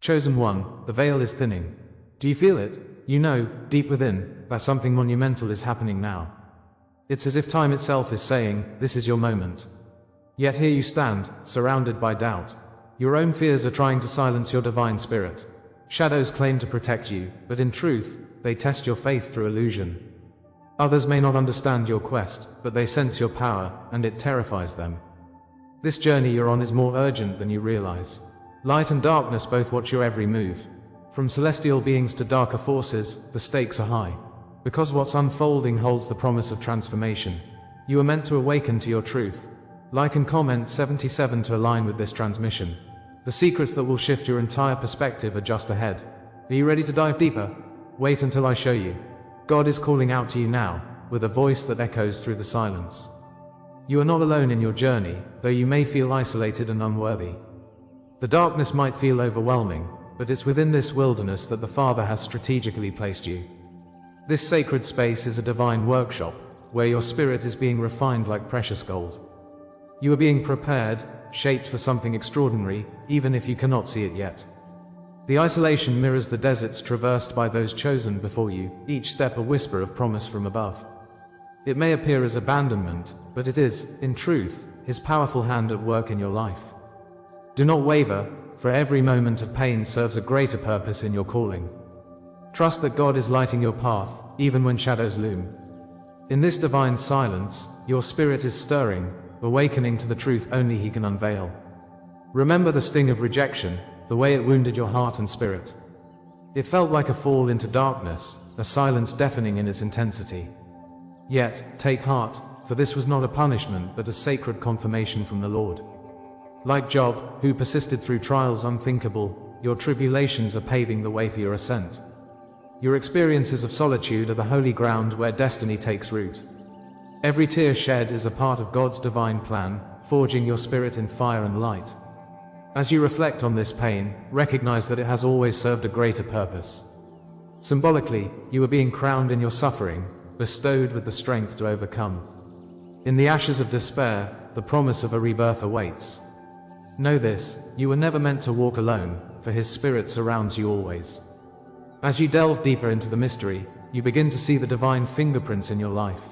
Chosen one, the veil is thinning. Do you feel it? You know, deep within, that something monumental is happening now. It's as if time itself is saying, this is your moment. Yet here you stand, surrounded by doubt. Your own fears are trying to silence your divine spirit. Shadows claim to protect you, but in truth, they test your faith through illusion. Others may not understand your quest, but they sense your power, and it terrifies them. This journey you're on is more urgent than you realize. Light and darkness both watch your every move. From celestial beings to darker forces, the stakes are high. Because what's unfolding holds the promise of transformation. You are meant to awaken to your truth. Like and comment 77 to align with this transmission. The secrets that will shift your entire perspective are just ahead. Are you ready to dive deeper? Wait until I show you. God is calling out to you now, with a voice that echoes through the silence. You are not alone in your journey, though you may feel isolated and unworthy. The darkness might feel overwhelming, but it's within this wilderness that the Father has strategically placed you. This sacred space is a divine workshop, where your spirit is being refined like precious gold. You are being prepared, shaped for something extraordinary, even if you cannot see it yet. The isolation mirrors the deserts traversed by those chosen before you, each step a whisper of promise from above. It may appear as abandonment, but it is, in truth, His powerful hand at work in your life. Do not waver, for every moment of pain serves a greater purpose in your calling. Trust that God is lighting your path, even when shadows loom. In this divine silence, your spirit is stirring, awakening to the truth only He can unveil. Remember the sting of rejection, the way it wounded your heart and spirit. It felt like a fall into darkness, a silence deafening in its intensity. Yet, take heart, for this was not a punishment but a sacred confirmation from the Lord. Like Job, who persisted through trials unthinkable, your tribulations are paving the way for your ascent. Your experiences of solitude are the holy ground where destiny takes root. Every tear shed is a part of God's divine plan, forging your spirit in fire and light. As you reflect on this pain, recognize that it has always served a greater purpose. Symbolically, you are being crowned in your suffering, bestowed with the strength to overcome. In the ashes of despair, the promise of a rebirth awaits. Know this, you were never meant to walk alone, for His Spirit surrounds you always. As you delve deeper into the mystery, you begin to see the divine fingerprints in your life.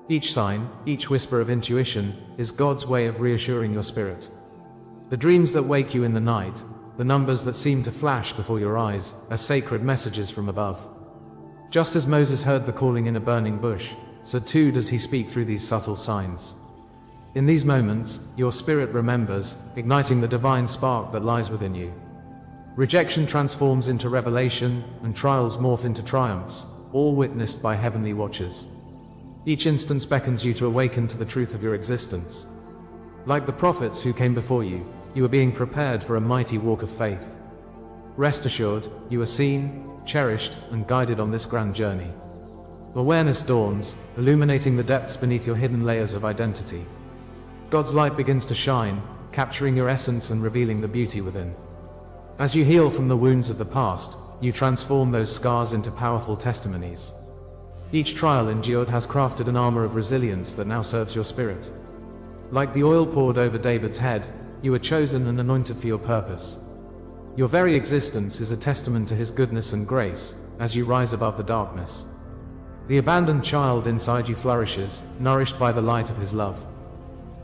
Each sign, each whisper of intuition, is God's way of reassuring your spirit. The dreams that wake you in the night, the numbers that seem to flash before your eyes, are sacred messages from above. Just as Moses heard the calling in a burning bush, so too does he speak through these subtle signs. In these moments, your spirit remembers, igniting the divine spark that lies within you. Rejection transforms into revelation, and trials morph into triumphs, all witnessed by heavenly watchers. Each instance beckons you to awaken to the truth of your existence. Like the prophets who came before you, you are being prepared for a mighty walk of faith. Rest assured, you are seen, cherished, and guided on this grand journey. Awareness dawns, illuminating the depths beneath your hidden layers of identity. God's light begins to shine, capturing your essence and revealing the beauty within. As you heal from the wounds of the past, you transform those scars into powerful testimonies. Each trial endured has crafted an armor of resilience that now serves your spirit. Like the oil poured over David's head, you are chosen and anointed for your purpose. Your very existence is a testament to His goodness and grace, as you rise above the darkness. The abandoned child inside you flourishes, nourished by the light of His love.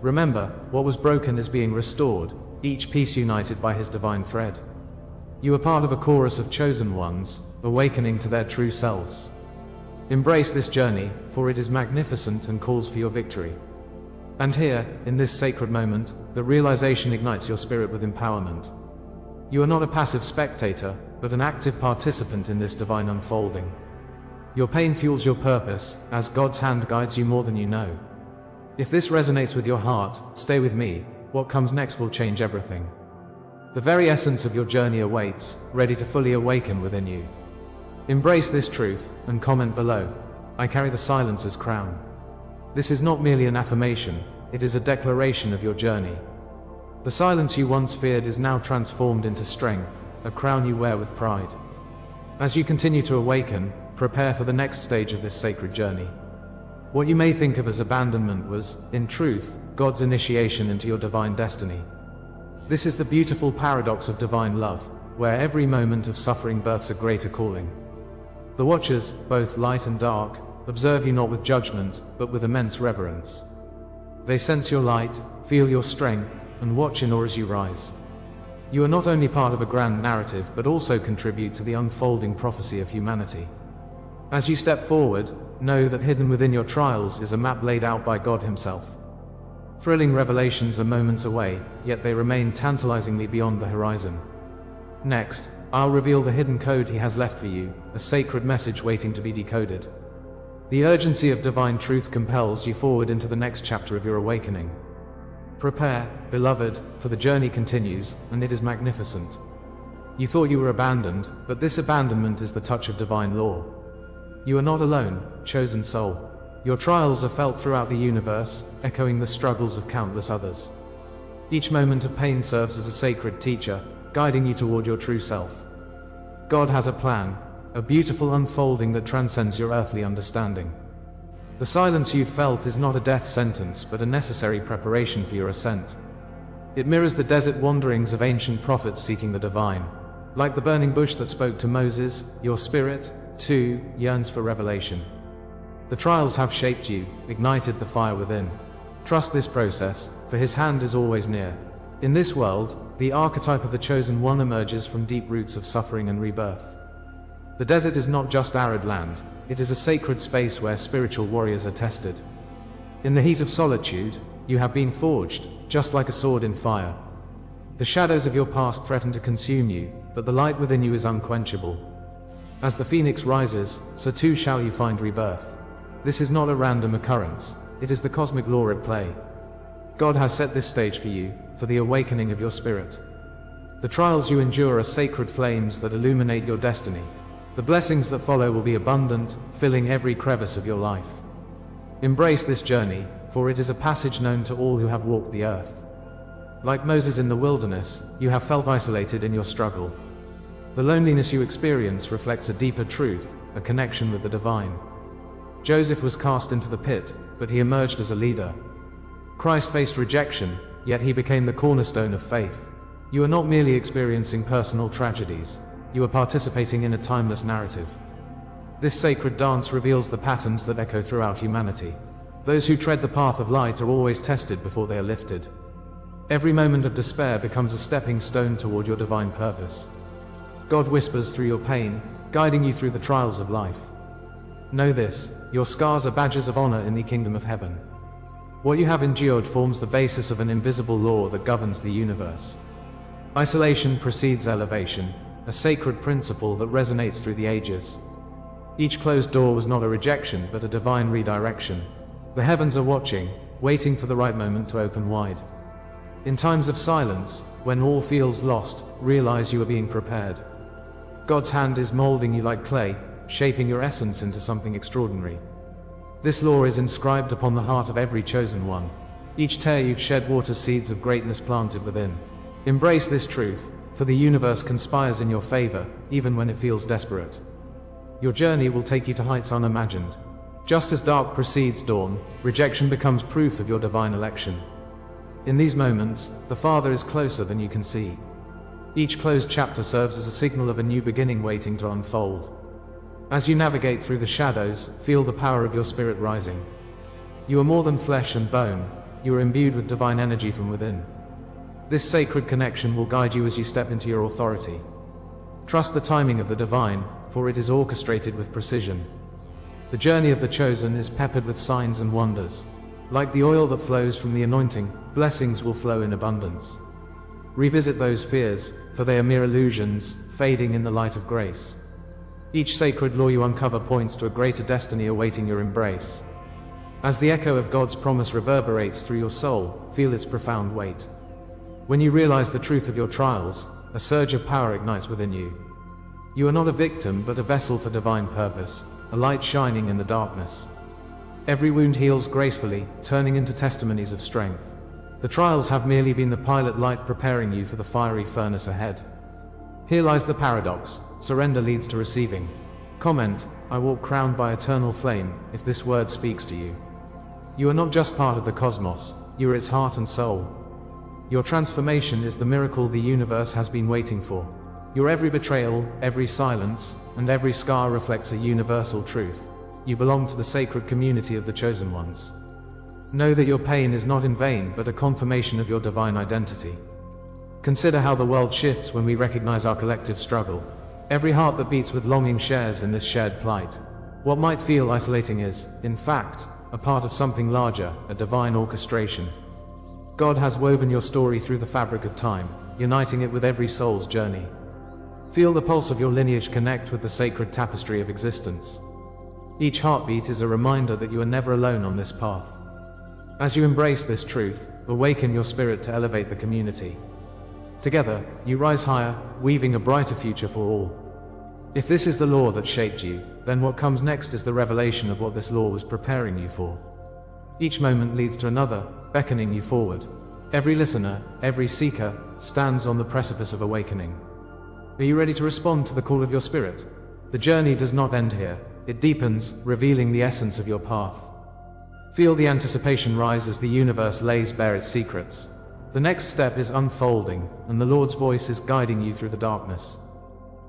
Remember, what was broken is being restored, each piece united by His divine thread. You are part of a chorus of chosen ones, awakening to their true selves. Embrace this journey, for it is magnificent and calls for your victory. And here, in this sacred moment, the realization ignites your spirit with empowerment. You are not a passive spectator, but an active participant in this divine unfolding. Your pain fuels your purpose, as God's hand guides you more than you know. If this resonates with your heart, stay with me. What comes next will change everything. The very essence of your journey awaits, ready to fully awaken within you. Embrace this truth, and comment below. I carry the silencer's crown. This is not merely an affirmation, it is a declaration of your journey. The silence you once feared is now transformed into strength, a crown you wear with pride. As you continue to awaken, prepare for the next stage of this sacred journey. What you may think of as abandonment was, in truth, God's initiation into your divine destiny. This is the beautiful paradox of divine love. where every moment of suffering births a greater calling. The watchers, both light and dark, observe you not with judgment, but with immense reverence. They sense your light, feel your strength, and watch in awe as you rise. You are not only part of a grand narrative, but also contribute to the unfolding prophecy of humanity. As you step forward, know that hidden within your trials is a map laid out by God Himself. Thrilling revelations are moments away, yet they remain tantalizingly beyond the horizon. Next, I'll reveal the hidden code He has left for you, a sacred message waiting to be decoded. The urgency of divine truth compels you forward into the next chapter of your awakening. Prepare, beloved, for the journey continues, and it is magnificent. You thought you were abandoned, but this abandonment is the touch of divine law. You are not alone, chosen soul. Your trials are felt throughout the universe, echoing the struggles of countless others. Each moment of pain serves as a sacred teacher, guiding you toward your true self. God has a plan, a beautiful unfolding that transcends your earthly understanding. The silence you've felt is not a death sentence, but a necessary preparation for your ascent. It mirrors the desert wanderings of ancient prophets seeking the divine. Like the burning bush that spoke to Moses, your spirit, too, yearns for revelation. The trials have shaped you, ignited the fire within. Trust this process, for His hand is always near. In this world, the archetype of the chosen one emerges from deep roots of suffering and rebirth. The desert is not just arid land, it is a sacred space where spiritual warriors are tested. In the heat of solitude, you have been forged, just like a sword in fire. The shadows of your past threaten to consume you, but the light within you is unquenchable. As the phoenix rises, so too shall you find rebirth. This is not a random occurrence, it is the cosmic law at play. God has set this stage for you, for the awakening of your spirit. The trials you endure are sacred flames that illuminate your destiny. The blessings that follow will be abundant, filling every crevice of your life. Embrace this journey, for it is a passage known to all who have walked the earth. Like Moses in the wilderness, you have felt isolated in your struggle. The loneliness you experience reflects a deeper truth, a connection with the divine. Joseph was cast into the pit, but he emerged as a leader. Christ faced rejection, yet He became the cornerstone of faith. You are not merely experiencing personal tragedies, you are participating in a timeless narrative. This sacred dance reveals the patterns that echo throughout humanity. Those who tread the path of light are always tested before they are lifted. Every moment of despair becomes a stepping stone toward your divine purpose. God whispers through your pain, guiding you through the trials of life. Know this, your scars are badges of honor in the kingdom of heaven. What you have endured forms the basis of an invisible law that governs the universe. Isolation precedes elevation, a sacred principle that resonates through the ages. Each closed door was not a rejection, but a divine redirection. The heavens are watching, waiting for the right moment to open wide. In times of silence, when all feels lost, realize you are being prepared. God's hand is molding you like clay, shaping your essence into something extraordinary. This law is inscribed upon the heart of every chosen one. Each tear you've shed waters seeds of greatness planted within. Embrace this truth, for the universe conspires in your favor, even when it feels desperate. Your journey will take you to heights unimagined. Just as dark precedes dawn, rejection becomes proof of your divine election. In these moments, the Father is closer than you can see. Each closed chapter serves as a signal of a new beginning waiting to unfold. As you navigate through the shadows, feel the power of your spirit rising. You are more than flesh and bone, you are imbued with divine energy from within. This sacred connection will guide you as you step into your authority. Trust the timing of the divine, for it is orchestrated with precision. The journey of the chosen is peppered with signs and wonders. Like the oil that flows from the anointing, blessings will flow in abundance. Revisit those fears, for they are mere illusions, fading in the light of grace. Each sacred law you uncover points to a greater destiny awaiting your embrace. As the echo of God's promise reverberates through your soul, feel its profound weight. When you realize the truth of your trials, a surge of power ignites within you. You are not a victim, but a vessel for divine purpose, a light shining in the darkness. Every wound heals gracefully, turning into testimonies of strength. The trials have merely been the pilot light preparing you for the fiery furnace ahead. Here lies the paradox: surrender leads to receiving. Comment, I walk crowned by eternal flame, if this word speaks to you. You are not just part of the cosmos, you are its heart and soul. Your transformation is the miracle the universe has been waiting for. Your every betrayal, every silence, and every scar reflects a universal truth. You belong to the sacred community of the chosen ones. Know that your pain is not in vain, but a confirmation of your divine identity. Consider how the world shifts when we recognize our collective struggle. Every heart that beats with longing shares in this shared plight. What might feel isolating is, in fact, a part of something larger, a divine orchestration. God has woven your story through the fabric of time, uniting it with every soul's journey. Feel the pulse of your lineage connect with the sacred tapestry of existence. Each heartbeat is a reminder that you are never alone on this path. As you embrace this truth, awaken your spirit to elevate the community. Together, you rise higher, weaving a brighter future for all. If this is the law that shaped you, then what comes next is the revelation of what this law was preparing you for. Each moment leads to another, beckoning you forward. Every listener, every seeker, stands on the precipice of awakening. Are you ready to respond to the call of your spirit? The journey does not end here. It deepens, revealing the essence of your path. Feel the anticipation rise as the universe lays bare its secrets. The next step is unfolding, and the Lord's voice is guiding you through the darkness.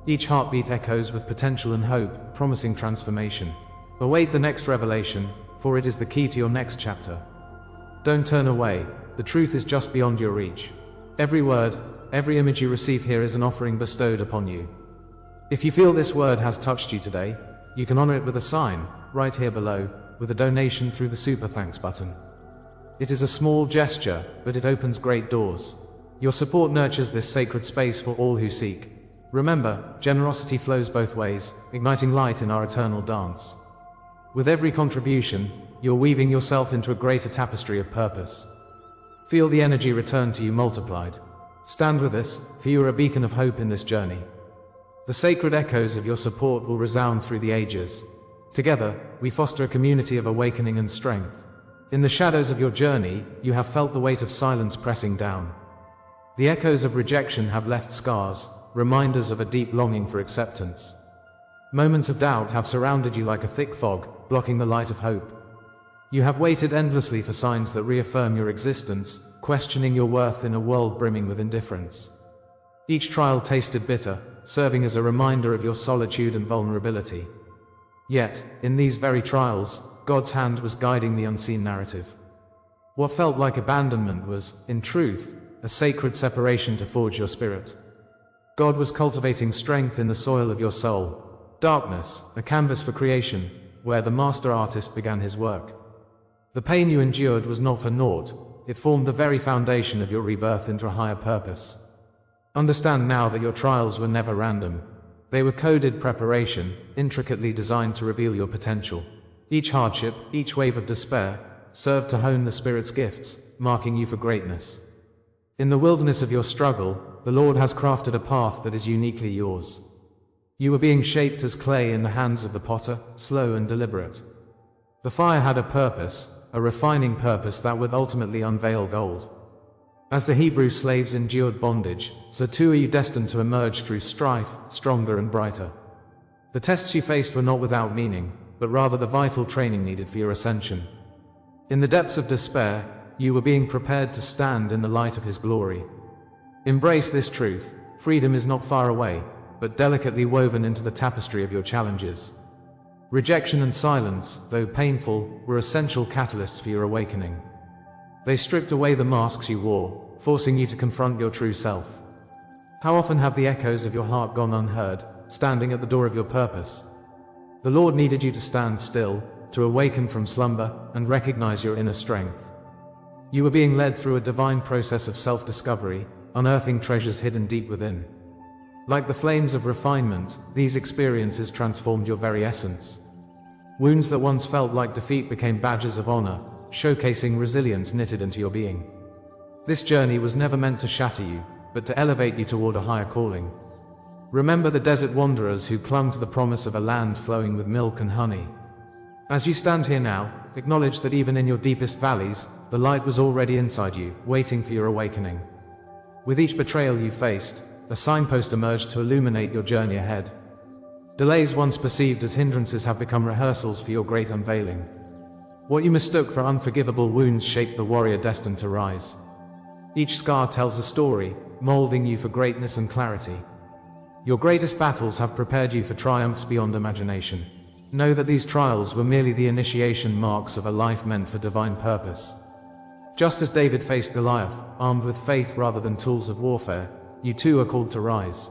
Each heartbeat echoes with potential and hope, promising transformation. Await the next revelation, for it is the key to your next chapter. Don't turn away, the truth is just beyond your reach. Every word, every image you receive here is an offering bestowed upon you. If you feel this word has touched you today, you can honor it with a sign, right here below, with a donation through the Super Thanks button. It is a small gesture, but it opens great doors. Your support nurtures this sacred space for all who seek. Remember, generosity flows both ways, igniting light in our eternal dance. With every contribution, you're weaving yourself into a greater tapestry of purpose. Feel the energy return to you multiplied. Stand with us, for you are a beacon of hope in this journey. The sacred echoes of your support will resound through the ages. Together, we foster a community of awakening and strength. In the shadows of your journey, you have felt the weight of silence pressing down. The echoes of rejection have left scars, reminders of a deep longing for acceptance. Moments of doubt have surrounded you like a thick fog, blocking the light of hope. You have waited endlessly for signs that reaffirm your existence, questioning your worth in a world brimming with indifference. Each trial tasted bitter, serving as a reminder of your solitude and vulnerability. Yet, in these very trials, God's hand was guiding the unseen narrative. What felt like abandonment was, in truth, a sacred separation to forge your spirit. God was cultivating strength in the soil of your soul. Darkness, a canvas for creation, where the master artist began his work. The pain you endured was not for naught. It formed the very foundation of your rebirth into a higher purpose. Understand now that your trials were never random. They were coded preparation, intricately designed to reveal your potential. Each hardship, each wave of despair, served to hone the Spirit's gifts, marking you for greatness. In the wilderness of your struggle, the Lord has crafted a path that is uniquely yours. You were being shaped as clay in the hands of the potter, slow and deliberate. The fire had a purpose, a refining purpose that would ultimately unveil gold. As the Hebrew slaves endured bondage, so too are you destined to emerge through strife, stronger and brighter. The tests you faced were not without meaning, but rather the vital training needed for your ascension. In the depths of despair, you were being prepared to stand in the light of His glory. Embrace this truth: freedom is not far away, but delicately woven into the tapestry of your challenges. Rejection and silence, though painful, were essential catalysts for your awakening. They stripped away the masks you wore, forcing you to confront your true self. How often have the echoes of your heart gone unheard, standing at the door of your purpose? The Lord needed you to stand still, to awaken from slumber, and recognize your inner strength. You were being led through a divine process of self-discovery, unearthing treasures hidden deep within. Like the flames of refinement, these experiences transformed your very essence. Wounds that once felt like defeat became badges of honor, showcasing resilience knitted into your being. This journey was never meant to shatter you, but to elevate you toward a higher calling. Remember the desert wanderers who clung to the promise of a land flowing with milk and honey. As you stand here now, acknowledge that even in your deepest valleys, the light was already inside you, waiting for your awakening. With each betrayal you faced, a signpost emerged to illuminate your journey ahead. Delays once perceived as hindrances have become rehearsals for your great unveiling. What you mistook for unforgivable wounds shaped the warrior destined to rise. Each scar tells a story, molding you for greatness and clarity. Your greatest battles have prepared you for triumphs beyond imagination. Know that these trials were merely the initiation marks of a life meant for divine purpose. Just as David faced Goliath, armed with faith rather than tools of warfare, you too are called to rise.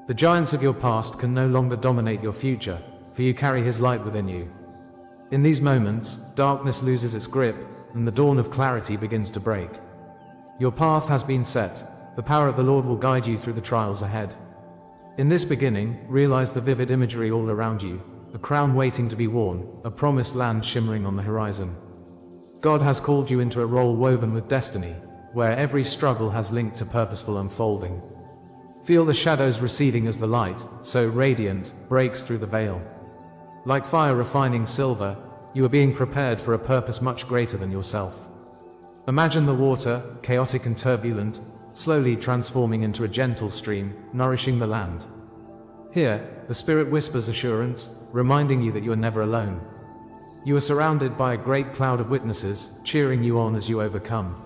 The giants of your past can no longer dominate your future, for you carry his light within you. In these moments, darkness loses its grip, and the dawn of clarity begins to break. Your path has been set. The power of the Lord will guide you through the trials ahead. In this beginning, realize the vivid imagery all around you, a crown waiting to be worn, a promised land shimmering on the horizon. God has called you into a role woven with destiny, where every struggle has linked to purposeful unfolding. Feel the shadows receding as the light, so radiant, breaks through the veil. Like fire refining silver, you are being prepared for a purpose much greater than yourself. Imagine the water, chaotic and turbulent, slowly transforming into a gentle stream, nourishing the land. Here, the Spirit whispers assurance, reminding you that you are never alone. You are surrounded by a great cloud of witnesses, cheering you on as you overcome.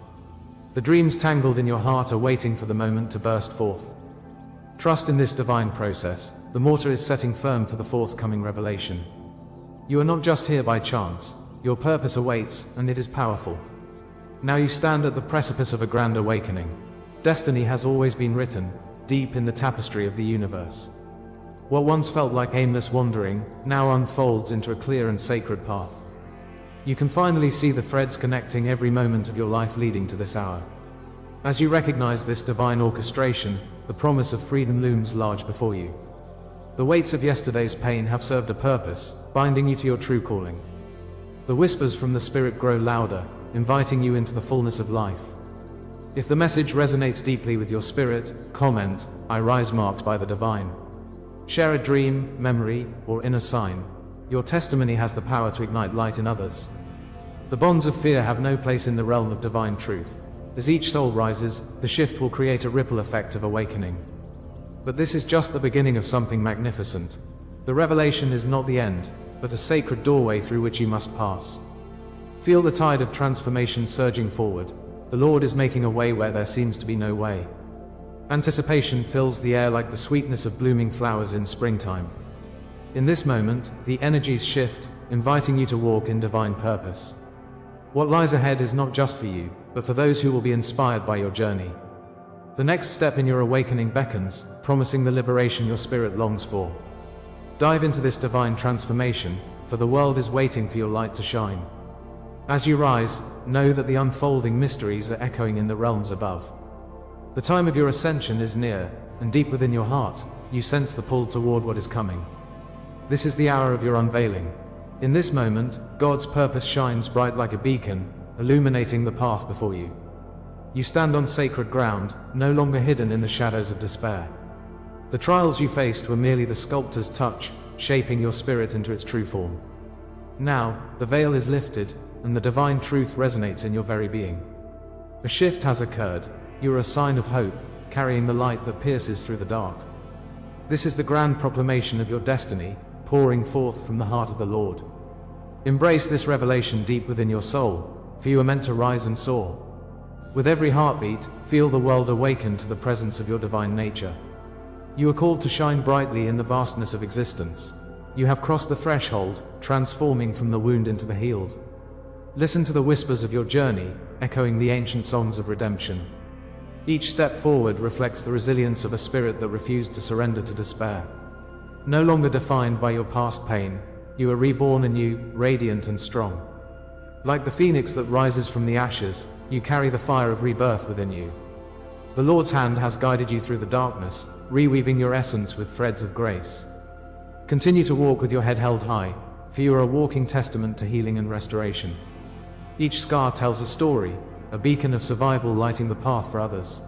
The dreams tangled in your heart are waiting for the moment to burst forth. Trust in this divine process. The mortar is setting firm for the forthcoming revelation. You are not just here by chance. Your purpose awaits, and it is powerful. Now you stand at the precipice of a grand awakening. Destiny has always been written, deep in the tapestry of the universe. What once felt like aimless wandering, now unfolds into a clear and sacred path. You can finally see the threads connecting every moment of your life leading to this hour. As you recognize this divine orchestration, the promise of freedom looms large before you. The weights of yesterday's pain have served a purpose, binding you to your true calling. The whispers from the Spirit grow louder, inviting you into the fullness of life. If the message resonates deeply with your spirit, comment, "I rise marked by the divine." Share a dream, memory, or inner sign. Your testimony has the power to ignite light in others. The bonds of fear have no place in the realm of divine truth. As each soul rises, the shift will create a ripple effect of awakening. But this is just the beginning of something magnificent. The revelation is not the end, but a sacred doorway through which you must pass. Feel the tide of transformation surging forward. The Lord is making a way where there seems to be no way. Anticipation fills the air like the sweetness of blooming flowers in springtime. In this moment, the energies shift, inviting you to walk in divine purpose. What lies ahead is not just for you, but for those who will be inspired by your journey. The next step in your awakening beckons, promising the liberation your spirit longs for. Dive into this divine transformation, for the world is waiting for your light to shine. As you rise, know that the unfolding mysteries are echoing in the realms above. The time of your ascension is near, and deep within your heart, you sense the pull toward what is coming. This is the hour of your unveiling. In this moment, God's purpose shines bright like a beacon, illuminating the path before you. You stand on sacred ground, no longer hidden in the shadows of despair. The trials you faced were merely the sculptor's touch, shaping your spirit into its true form. Now, the veil is lifted, and the divine truth resonates in your very being. A shift has occurred. You are a sign of hope, carrying the light that pierces through the dark. This is the grand proclamation of your destiny, pouring forth from the heart of the Lord. Embrace this revelation deep within your soul, for you are meant to rise and soar. With every heartbeat, feel the world awaken to the presence of your divine nature. You are called to shine brightly in the vastness of existence. You have crossed the threshold, transforming from the wound into the healed. Listen to the whispers of your journey, echoing the ancient songs of redemption. Each step forward reflects the resilience of a spirit that refused to surrender to despair. No longer defined by your past pain, you are reborn anew, radiant and strong. Like the phoenix that rises from the ashes, you carry the fire of rebirth within you. The Lord's hand has guided you through the darkness, reweaving your essence with threads of grace. Continue to walk with your head held high, for you are a walking testament to healing and restoration. Each scar tells a story, a beacon of survival lighting the path for others.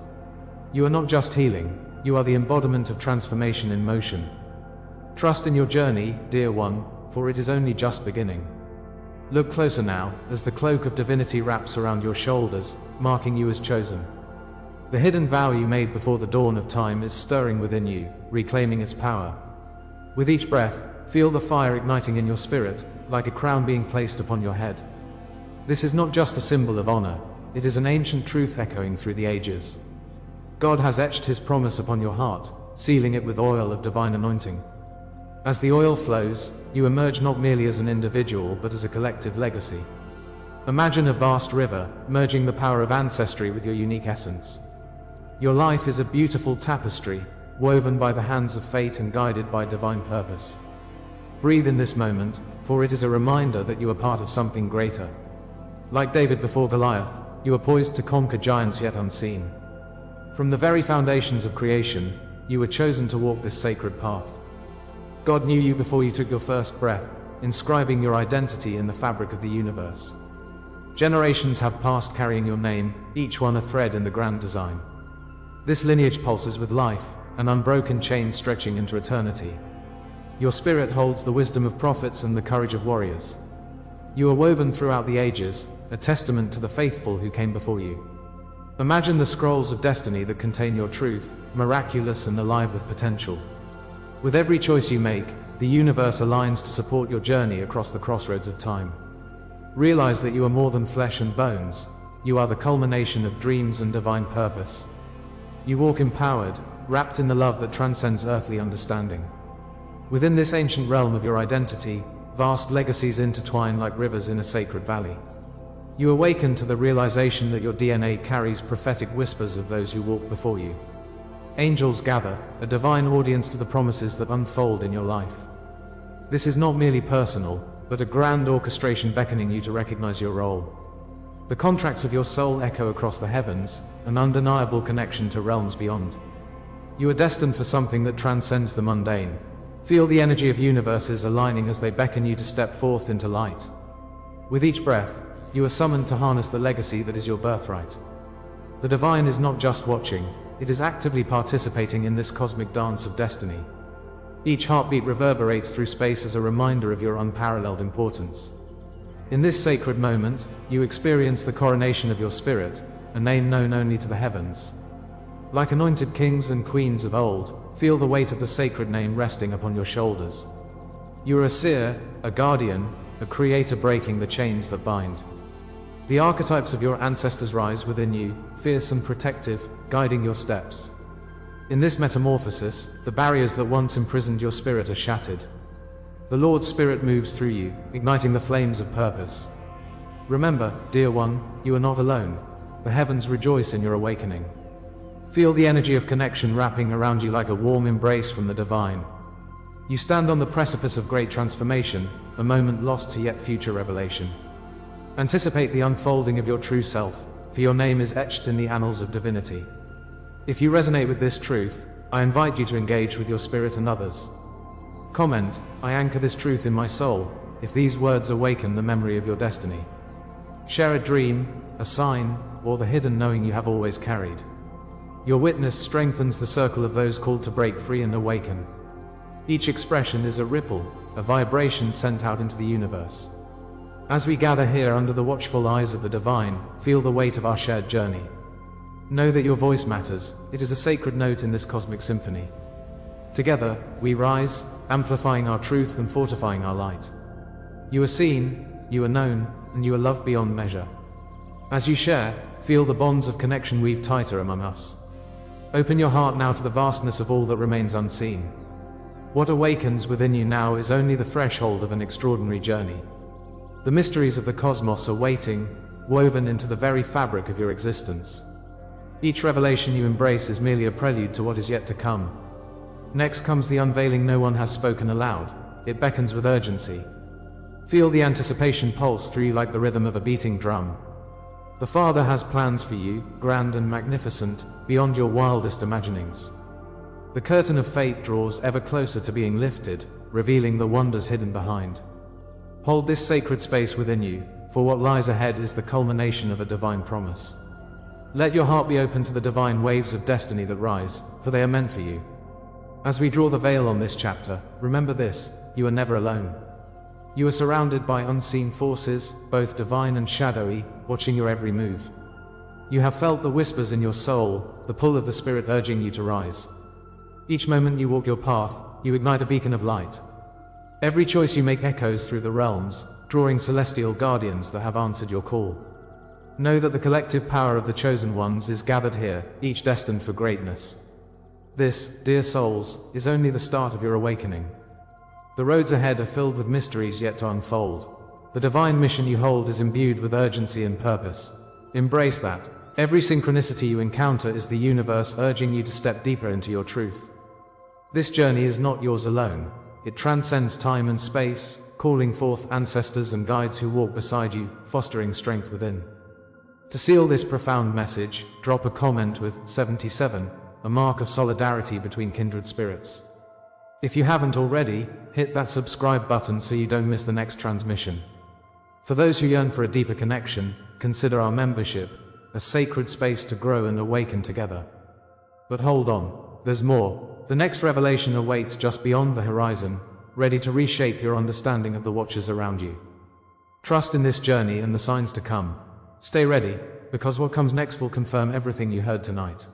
You are not just healing, you are the embodiment of transformation in motion. Trust in your journey, dear one, for it is only just beginning. Look closer now, as the cloak of divinity wraps around your shoulders, marking you as chosen. The hidden vow you made before the dawn of time is stirring within you, reclaiming its power. With each breath, feel the fire igniting in your spirit, like a crown being placed upon your head. This is not just a symbol of honor, it is an ancient truth echoing through the ages. God has etched his promise upon your heart, sealing it with oil of divine anointing. As the oil flows, you emerge not merely as an individual but as a collective legacy. Imagine a vast river, merging the power of ancestry with your unique essence. Your life is a beautiful tapestry, woven by the hands of fate and guided by divine purpose. Breathe in this moment, for it is a reminder that you are part of something greater. Like David before Goliath, you are poised to conquer giants yet unseen. From the very foundations of creation, you were chosen to walk this sacred path. God knew you before you took your first breath, inscribing your identity in the fabric of the universe. Generations have passed carrying your name, each one a thread in the grand design. This lineage pulses with life, an unbroken chain stretching into eternity. Your spirit holds the wisdom of prophets and the courage of warriors. You are woven throughout the ages, a testament to the faithful who came before you. Imagine the scrolls of destiny that contain your truth, miraculous and alive with potential. With every choice you make, the universe aligns to support your journey across the crossroads of time. Realize that you are more than flesh and bones. You are the culmination of dreams and divine purpose. You walk empowered, wrapped in the love that transcends earthly understanding. Within this ancient realm of your identity, vast legacies intertwine like rivers in a sacred valley. You awaken to the realization that your DNA carries prophetic whispers of those who walk before you. Angels gather, a divine audience to the promises that unfold in your life. This is not merely personal, but a grand orchestration beckoning you to recognize your role. The contracts of your soul echo across the heavens, an undeniable connection to realms beyond. You are destined for something that transcends the mundane. Feel the energy of universes aligning as they beckon you to step forth into light. With each breath, you are summoned to harness the legacy that is your birthright. The divine is not just watching, it is actively participating in this cosmic dance of destiny. Each heartbeat reverberates through space as a reminder of your unparalleled importance. In this sacred moment, you experience the coronation of your spirit, a name known only to the heavens. Like anointed kings and queens of old, feel the weight of the sacred name resting upon your shoulders. You are a seer, a guardian, a creator breaking the chains that bind. The archetypes of your ancestors rise within you, fierce and protective, guiding your steps. In this metamorphosis, the barriers that once imprisoned your spirit are shattered. The Lord's Spirit moves through you, igniting the flames of purpose. Remember, dear one, you are not alone. The heavens rejoice in your awakening. Feel the energy of connection wrapping around you like a warm embrace from the divine. You stand on the precipice of great transformation, a moment lost to yet future revelation. Anticipate the unfolding of your true self, for your name is etched in the annals of divinity. If you resonate with this truth, I invite you to engage with your spirit and others. Comment, I anchor this truth in my soul, if these words awaken the memory of your destiny. Share a dream, a sign, or the hidden knowing you have always carried. Your witness strengthens the circle of those called to break free and awaken. Each expression is a ripple, a vibration sent out into the universe. As we gather here under the watchful eyes of the divine, feel the weight of our shared journey. Know that your voice matters, it is a sacred note in this cosmic symphony. Together, we rise, amplifying our truth and fortifying our light. You are seen, you are known, and you are loved beyond measure. As you share, feel the bonds of connection weave tighter among us. Open your heart now to the vastness of all that remains unseen. What awakens within you now is only the threshold of an extraordinary journey. The mysteries of the cosmos are waiting, woven into the very fabric of your existence. Each revelation you embrace is merely a prelude to what is yet to come. Next comes the unveiling no one has spoken aloud. It beckons with urgency. Feel the anticipation pulse through you like the rhythm of a beating drum. The Father has plans for you, grand and magnificent, beyond your wildest imaginings. The curtain of fate draws ever closer to being lifted, revealing the wonders hidden behind. Hold this sacred space within you, for what lies ahead is the culmination of a divine promise. Let your heart be open to the divine waves of destiny that rise, for they are meant for you. As we draw the veil on this chapter, remember this, you are never alone. You are surrounded by unseen forces, both divine and shadowy, watching your every move. You have felt the whispers in your soul, the pull of the Spirit urging you to rise. Each moment you walk your path, you ignite a beacon of light. Every choice you make echoes through the realms, drawing celestial guardians that have answered your call. Know that the collective power of the chosen ones is gathered here, each destined for greatness. This, dear souls, is only the start of your awakening. The roads ahead are filled with mysteries yet to unfold. The divine mission you hold is imbued with urgency and purpose. Embrace that. Every synchronicity you encounter is the universe urging you to step deeper into your truth. This journey is not yours alone. It transcends time and space, calling forth ancestors and guides who walk beside you, fostering strength within. To seal this profound message, drop a comment with 77, a mark of solidarity between kindred spirits. If you haven't already, hit that subscribe button so you don't miss the next transmission. For those who yearn for a deeper connection, consider our membership, a sacred space to grow and awaken together. But hold on, there's more. The next revelation awaits just beyond the horizon, ready to reshape your understanding of the watchers around you. Trust in this journey and the signs to come. Stay ready, because what comes next will confirm everything you heard tonight.